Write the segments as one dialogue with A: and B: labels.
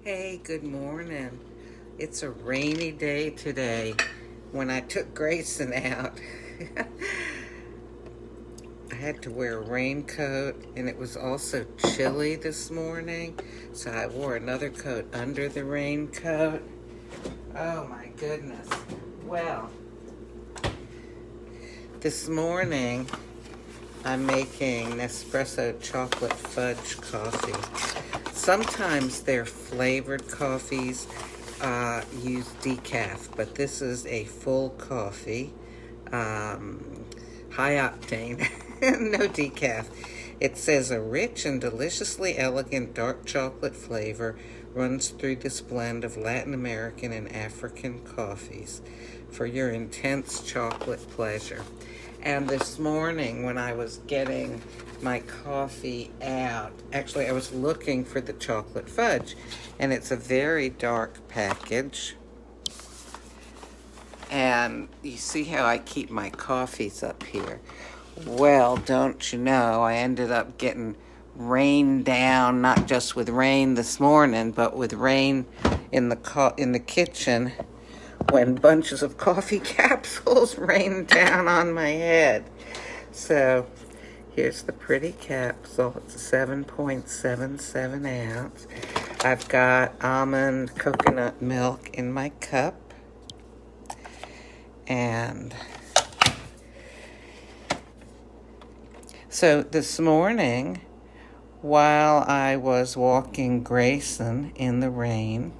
A: Hey, good morning. It's a rainy day today. When I took Grayson out, I had to wear a raincoat, and it was also chilly this morning, so I wore another coat under the raincoat. Oh my goodness. Well, this morning I'm making Nespresso chocolate fudge coffee. Sometimes their flavored coffees use decaf, but this is a full coffee, high octane, no decaf. It says a rich and deliciously elegant dark chocolate flavor runs through this blend of Latin American and African coffees for your intense chocolate pleasure. And this morning, when I was getting my coffee out, actually, I was looking for the chocolate fudge, and it's a very dark package. And you see how I keep my coffees up here. Well, don't you know, I ended up getting rained down, not just with rain this morning, but with rain in the kitchen, when bunches of coffee capsules rained down on my head. So here's the pretty capsule. It's a 7.77 ounce. I've got almond coconut milk in my cup. And so this morning, while I was walking Grayson in the rain,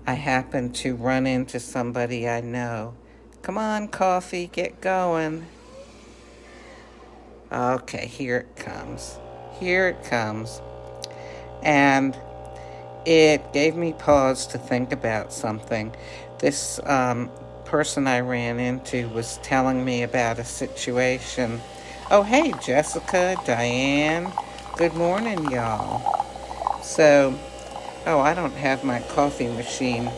A: I happened to run into somebody I know. Come on, coffee, get going. Okay, here it comes. Here it comes. And it gave me pause to think about something. This person I ran into was telling me about a situation. Oh, hey, Jessica, Diane. Good morning, y'all. So, I don't have my coffee machine.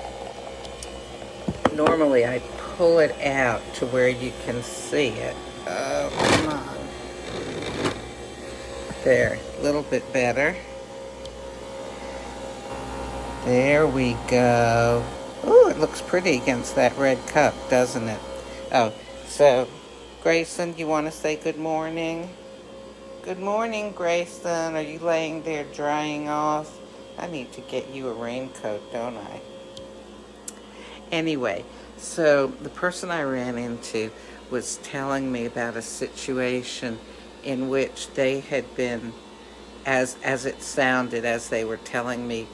A: Normally, I pull it out to where you can see it. Oh, come on. There, a little bit better. There we go. Ooh, it looks pretty against that red cup, doesn't it? Oh, so, Grayson, you want to say good morning? Good morning, Grayson. Are you laying there drying off? I need to get you a raincoat, don't I? Anyway, so the person I ran into was telling me about a situation in which they had been, as it sounded, as they were telling me,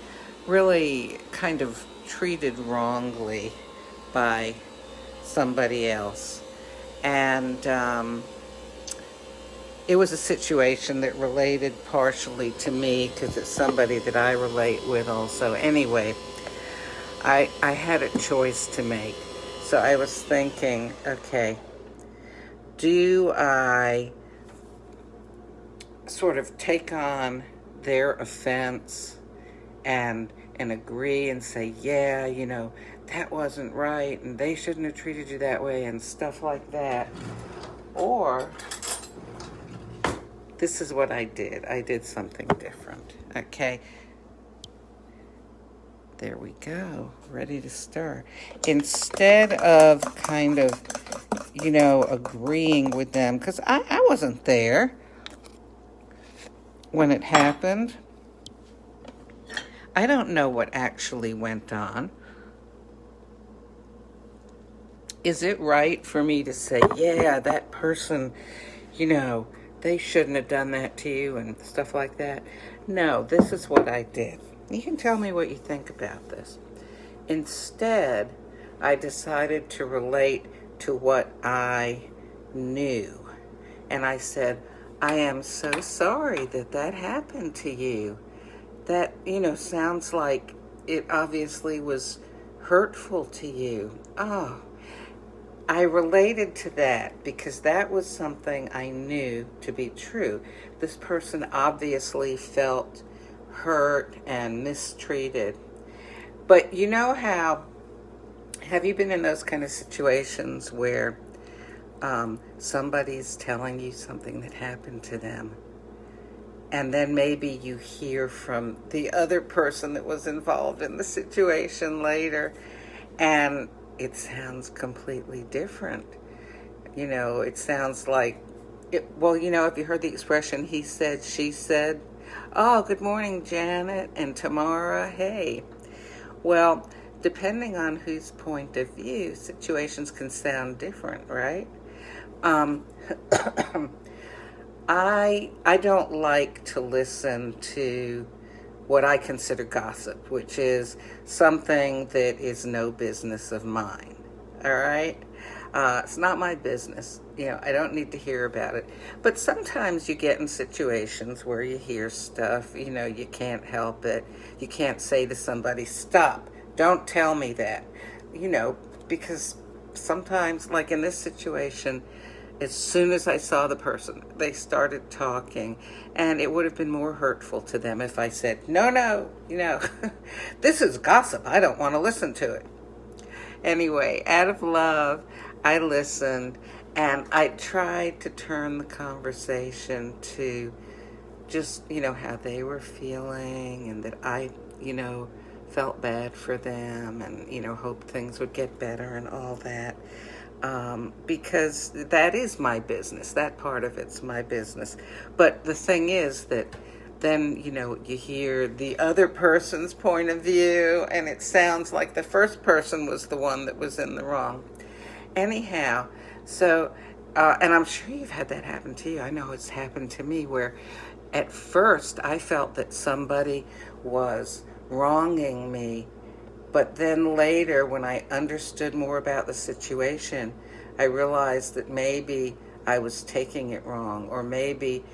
A: really kind of treated wrongly by somebody else. And it was a situation that related partially to me because it's somebody that I relate with also. Anyway, I had a choice to make. So I was thinking, okay, do I sort of take on their offense and agree and say, yeah, that wasn't right and they shouldn't have treated you that way and stuff like that? Or this is what I did. I did something different, okay? There we go, ready to stir. Instead of kind of, agreeing with them, because I wasn't there when it happened. I don't know what actually went on. Is it right for me to say, yeah, that person, they shouldn't have done that to you and stuff like that? No, this is what I did. You can tell me what you think about this. Instead, I decided to relate to what I knew. And I said, I am so sorry that happened to you. That, sounds like it obviously was hurtful to you. Oh, I related to that because that was something I knew to be true. This person obviously felt hurt and mistreated. But you know how, have you been in those kind of situations where somebody's telling you something that happened to them and then maybe you hear from the other person that was involved in the situation later, and it sounds completely different. It sounds like well, if you heard the expression, he said, she said, oh, good morning, Janet and Tamara, hey. Well, depending on whose point of view, situations can sound different, right? Um, I don't like to listen to what I consider gossip, which is something that is no business of mine. All right? It's not my business. I don't need to hear about it. But sometimes you get in situations where you hear stuff, you can't help it. You can't say to somebody, stop, don't tell me that, because sometimes, like in this situation, as soon as I saw the person, they started talking, and it would have been more hurtful to them if I said, no, this is gossip. I don't want to listen to it. Anyway, out of love, I listened, and I tried to turn the conversation to just, how they were feeling, and that I, felt bad for them, and, hoped things would get better and all that. Because that is my business. That part of it's my business. But the thing is that then, you hear the other person's point of view, and it sounds like the first person was the one that was in the wrong. Anyhow, so, and I'm sure you've had that happen to you. I know it's happened to me, where at first I felt that somebody was wronging me, but then later, when I understood more about the situation, I realized that maybe I was taking it wrong, or maybe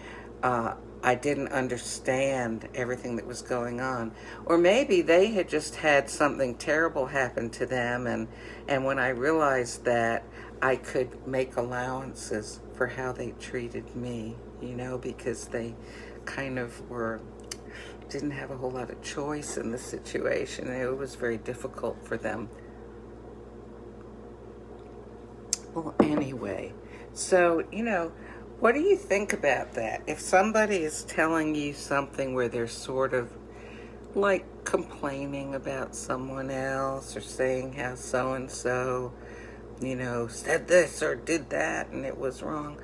A: I didn't understand everything that was going on. Or maybe they had just had something terrible happen to them, and when I realized that, I could make allowances for how they treated me, because they kind of didn't have a whole lot of choice in the situation. It was very difficult for them. Well, anyway, so, what do you think about that? If somebody is telling you something where they're sort of like complaining about someone else, or saying how so-and-so, said this or did that and it was wrong,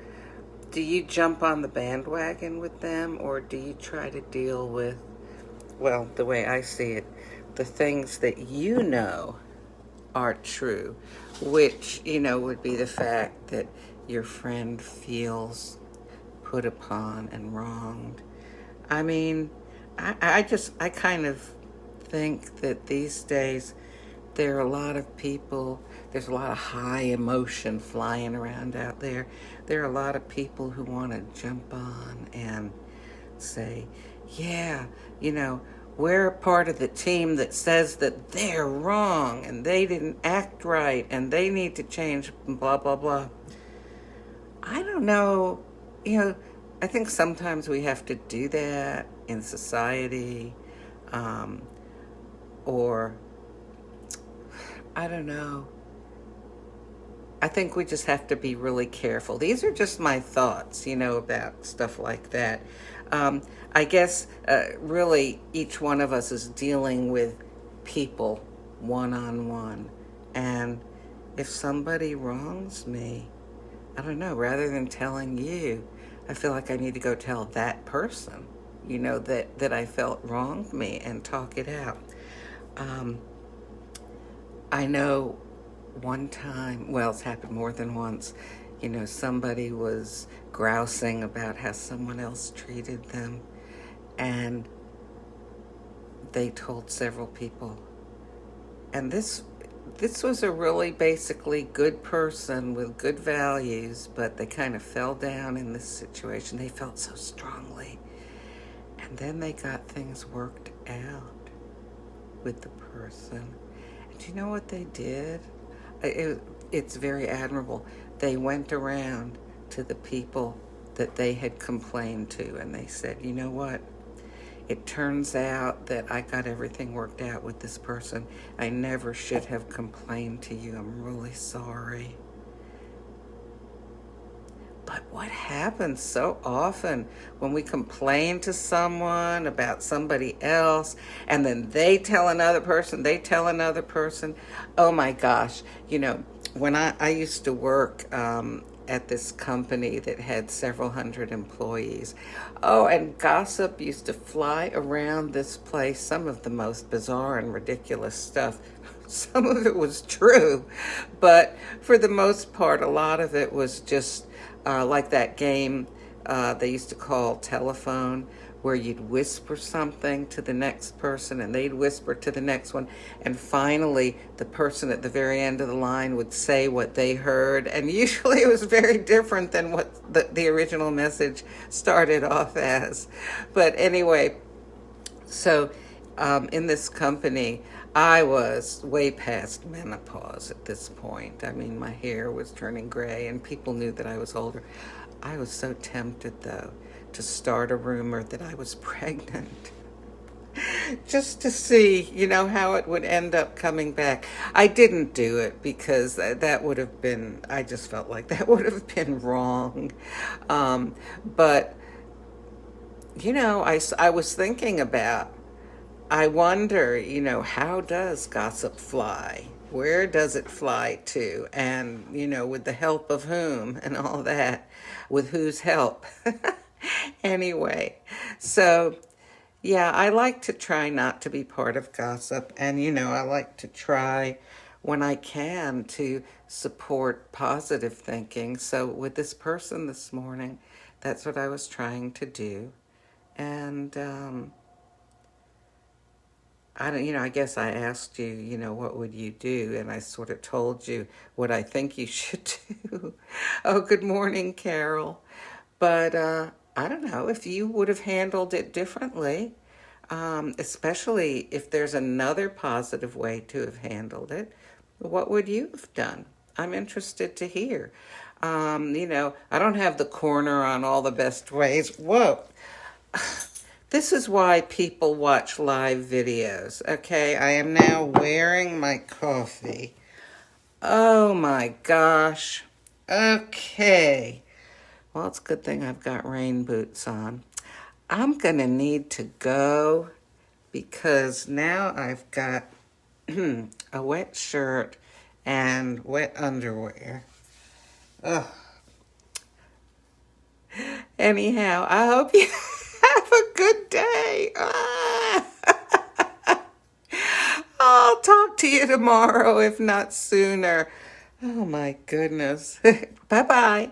A: do you jump on the bandwagon with them, or do you try to deal with, well, the way I see it, the things that are true, which, would be the fact that your friend feels put upon and wronged? I mean, I kind of think that these days there are a lot of people, there's a lot of high emotion flying around out there. There are a lot of people who want to jump on and say, yeah, we're a part of the team that says that they're wrong and they didn't act right and they need to change, blah, blah, blah. I don't know. I think sometimes we have to do that in society, or I don't know. I think we just have to be really careful. These are just my thoughts, about stuff like that. I guess really each one of us is dealing with people one-on-one. And if somebody wrongs me, I don't know, rather than telling you, I feel like I need to go tell that person, that I felt wronged me, and talk it out. I know one time, well, it's happened more than once, somebody was grousing about how someone else treated them, and they told several people. And this was a really basically good person with good values, but they kind of fell down in this situation. They felt so strongly. And then they got things worked out with the person. And do you know what they did? It's very admirable. They went around to the people that they had complained to, and they said, you know what? It turns out that I got everything worked out with this person. I never should have complained to you. I'm really sorry. But what happens so often when we complain to someone about somebody else and then they tell another person, oh my gosh, when I used to work at this company that had several hundred employees. Oh, and gossip used to fly around this place, some of the most bizarre and ridiculous stuff. Some of it was true, but for the most part, a lot of it was just like that game they used to call telephone, where you'd whisper something to the next person and they'd whisper to the next one. And finally, the person at the very end of the line would say what they heard. And usually it was very different than what the original message started off as. But anyway, so in this company, I was way past menopause at this point. I mean, my hair was turning gray and people knew that I was older. I was so tempted, though, to start a rumor that I was pregnant just to see, how it would end up coming back. I didn't do it because that would have been, I just felt like that would have been wrong. But, I was thinking about, I wonder, how does gossip fly? Where does it fly to? And, with the help of whom and all that, with whose help? Anyway, so yeah, I like to try not to be part of gossip. And, I like to try when I can to support positive thinking. So with this person this morning, that's what I was trying to do. And, I guess I asked you, what would you do? And I sort of told you what I think you should do. Oh, good morning, Carol. But I don't know if you would have handled it differently, especially if there's another positive way to have handled it. What would you have done? I'm interested to hear. I don't have the corner on all the best ways. Whoa. This is why people watch live videos, okay? I am now wearing my coffee. Oh my gosh. Okay. Well, it's a good thing I've got rain boots on. I'm going to need to go because now I've got a wet shirt and wet underwear. Ugh. Anyhow, I hope you have a good day. I'll talk to you tomorrow, if not sooner. Oh my goodness. Bye-bye.